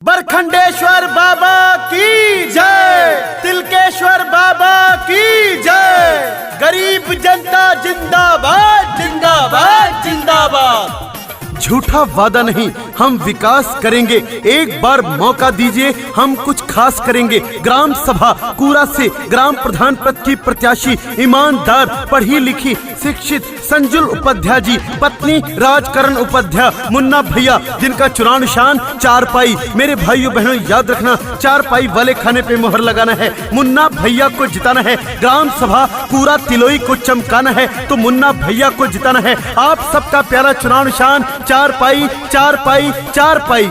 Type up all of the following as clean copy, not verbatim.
बरखंडेश्वर बाबा की जय, तिलकेश्वर बाबा की जय। गरीब जनता जिंदाबाद जिंदाबाद जिंदाबाद। झूठा वादा नहीं, हम विकास करेंगे। एक बार मौका दीजिए, हम कुछ खास करेंगे। ग्राम सभा कूरा से ग्राम प्रधान पद की प्रत्याशी ईमानदार, पढ़ी लिखी, शिक्षित संजुल उपाध्याय जी, पत्नी राजकरण उपाध्याय, मुन्ना भैया, जिनका चुनाव निशान चारपाई। मेरे भाइयों बहनों याद रखना, चारपाई वाले खाने पे मोहर लगाना है, मुन्ना भैया को जिताना है। ग्राम सभा कूरा तिलोई को चमकाना है तो मुन्ना भैया को जिताना है। आप सबका प्यारा चुनाव निशान चारपाई चारपाई चारपाई।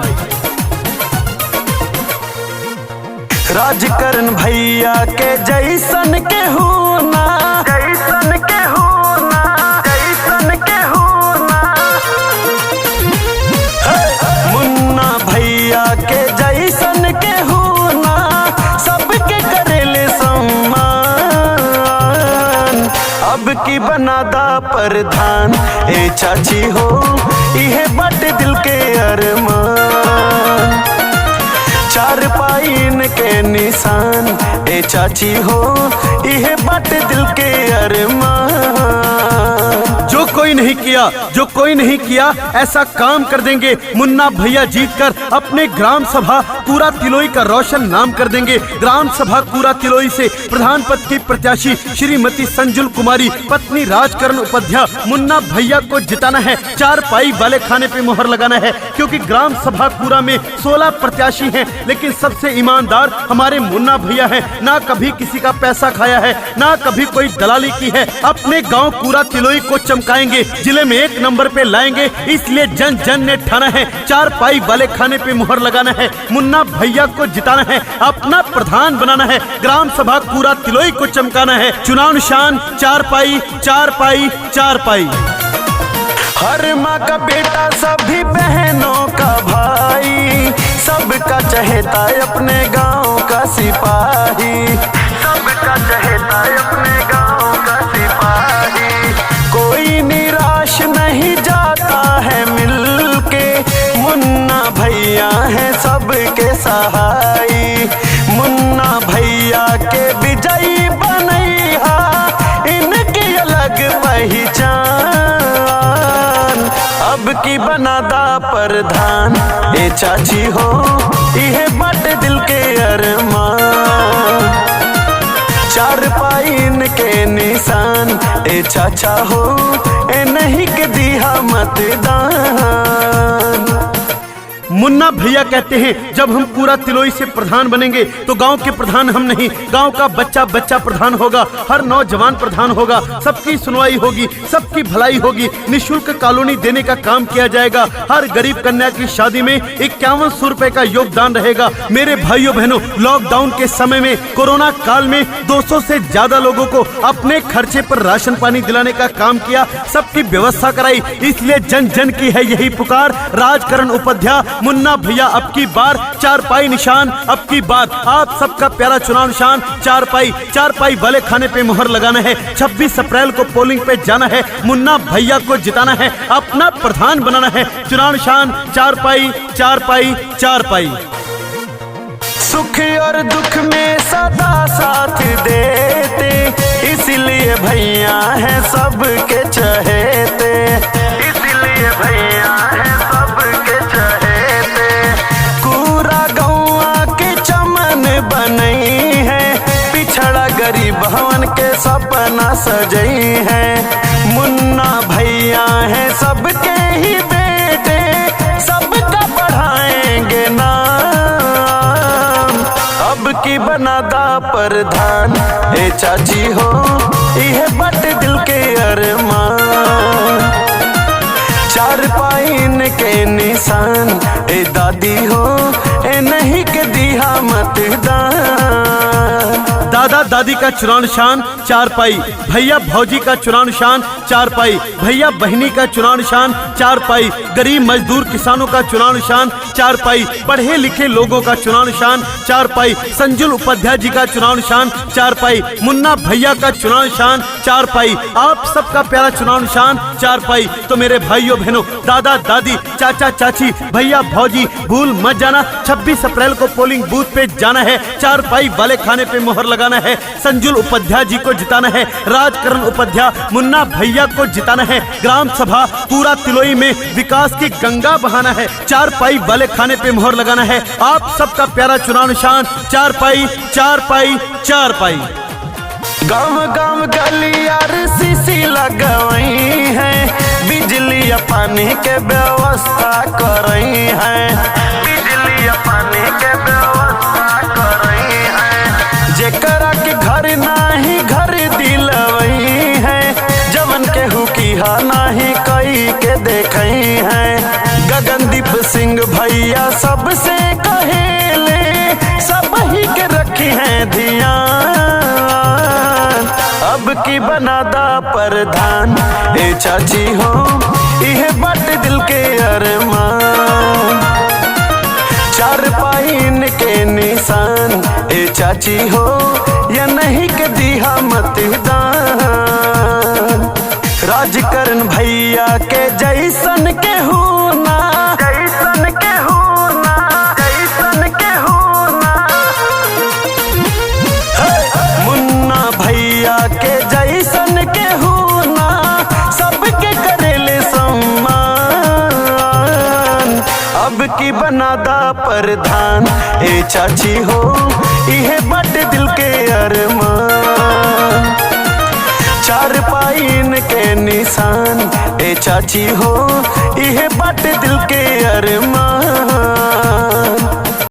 राजकरण भैया के जैसन के होना, जैसन के होना, जैसन के होना। मुन्ना भैया के जैसन के होना, सबके करेले सम्मान। अब की बनादा प्रधान ए चाची हो, इहे बट दिल के अरमान। चारपाइन के निशान ए चाची हो, इहे बट दिल के अरमान। जो कोई नहीं किया, जो कोई नहीं किया, ऐसा काम कर देंगे। मुन्ना भैया जीतकर अपने ग्राम सभा कूरा तिलोई का रोशन नाम कर देंगे। ग्राम सभा कूरा तिलोई से प्रधान पद की प्रत्याशी श्रीमती संजुल कुमारी, पत्नी राजकरण उपाध्याय, मुन्ना भैया को जिताना है। चारपाई वाले खाने पे मोहर लगाना है, क्योंकि ग्राम सभा कूरा में 16 प्रत्याशी हैं, लेकिन सबसे ईमानदार हमारे मुन्ना भैया हैं। ना कभी किसी का पैसा खाया है, ना कभी कोई दलाली की है। अपने गांव कूरा तिलोई को चमकाएंगे, जिले में 1 नंबर पे लाएंगे। इसलिए जन जन ने ठाना है, चारपाई वाले खाने पे मुहर लगाना है, मुन्ना भैया को जिताना है, अपना प्रधान बनाना है, ग्राम सभा कूरा तिलोई को चमकाना है। चुनाव निशान चारपाई चारपाई चारपाई। हर माँ का बेटा, सभी बहनों का भाई, सबका चहेता अपने गांव का सिपाही, सबका चहेता अपने गांव का सिपाही। कोई निराश नहीं जाता है मिलके, मुन्ना भैया है सबके सहाई। मुन्ना भैया के विजयी बनैया, इनकी अलग पहचान। अब की बनादा प्रधान ए चाची हो, इहे बट दिल के अरमान। चारपाइन के निशान ए चाचा हो, ए नहीं के दिया मतदान। मुन्ना भैया कहते हैं, जब हम पूरा तिलोई से प्रधान बनेंगे तो गांव के प्रधान हम नहीं, गांव का बच्चा बच्चा प्रधान होगा, हर नौजवान प्रधान होगा, सबकी सुनवाई होगी, सबकी भलाई होगी। निःशुल्क कॉलोनी देने का काम किया जाएगा। हर गरीब कन्या की शादी में 5100 रुपए का योगदान रहेगा। मेरे भाइयों बहनों, लॉकडाउन के समय में, कोरोना काल में 200 से ज्यादा लोगों को अपने खर्चे पर राशन पानी दिलाने का काम किया, सबकी व्यवस्था कराई। इसलिए जन जन की है यही पुकार। राजकरण उपाध्याय, मुन्ना भैया, अब की बार चारपाई निशान, अब की बार आप सबका प्यारा चुनाव निशान चारपाई। चारपाई वाले खाने पे मोहर लगाना है। 26 अप्रैल को पोलिंग पे जाना है, मुन्ना भैया को जिताना है, अपना प्रधान बनाना है। चुनाव निशान चारपाई चारपाई चारपाई। सुख और दुख में सदा साथ देते, इसलिए भैया है सबके चहेते, इसलिए भैया है सबके चहेते। बनई है, पिछड़ा गरीब भवन के सपना सजई है। मुन्ना भैया है सबके ही बेटे, सबका बढ़ाएंगे नाम। अब की बनादा प्रधान ए चाची हो, इहे बट दिल के अरमान। चारपाइन के निशान ए दादी हो, ए नहीं के दिया मतदान। दादा दादी दादी का चुनाव निशान 4 पाई, भैया भौजी का चुनाव निशान 4 पाई, भैया बहनी का चुनाव निशान 4 पाई, गरीब मजदूर किसानों का चुनाव निशान 4 पाई, पढ़े लिखे लोगों का चुनाव निशान 4 पाई, संजुल उपाध्याय जी का चुनाव निशान 4 पाई, मुन्ना भैया का चुनाव निशान 4 पाई, आप सबका प्यारा चुनाव निशान 4 पाई। तो मेरे भाइयों बहनों, दादा दादी, चाचा चाची, भैया भौजी, भूल मत जाना, 26 अप्रैल को पोलिंग बूथ पे जाना है, 4 पाई वाले खाने पे मोहर लगाना है, संजुल उपाध्याय जी को जिताना है, राजकरण उपाध्याय, मुन्ना भैया को जिताना है, ग्राम सभा पूरा तिलोई में विकास की गंगा बहाना है, 4 पाई वाले खाने पे मोहर लगाना है। आप सबका प्यारा चुनाव निशान 4 पाई, 4 पाई, 4 पाई। गाँव गाँव गली आरसीसी लगवई है, बिजली या पानी के व्यवस्था करई है, बिजली या पानी के व्यवस्था करई है, जेकरा के घर नाही घर दिलवई है, जवन के हुकिहा नाही कई के देखई है। गगनदीप सिंह भैया सबसे कहेले, सब ही के रखी है ध्यान, अब की बनादा प्रधान ए चाची हो, इहे बट दिल के अरमान, 4 पाइन के निशान ए चाची हो, या नहीं के दिहा मतदान, राजकरण भैया के जैसन के होना, जैसन के होना, जैसन के होना, मुन्ना भैया के जैसन के होना, सबके करेले सम्मान, अब की बनादा प्रधान ए चाची हो, इहे बट दिल के अरमान, 4 पाइन के निशान ए चाची हो, इहे बट दिल के अरमान।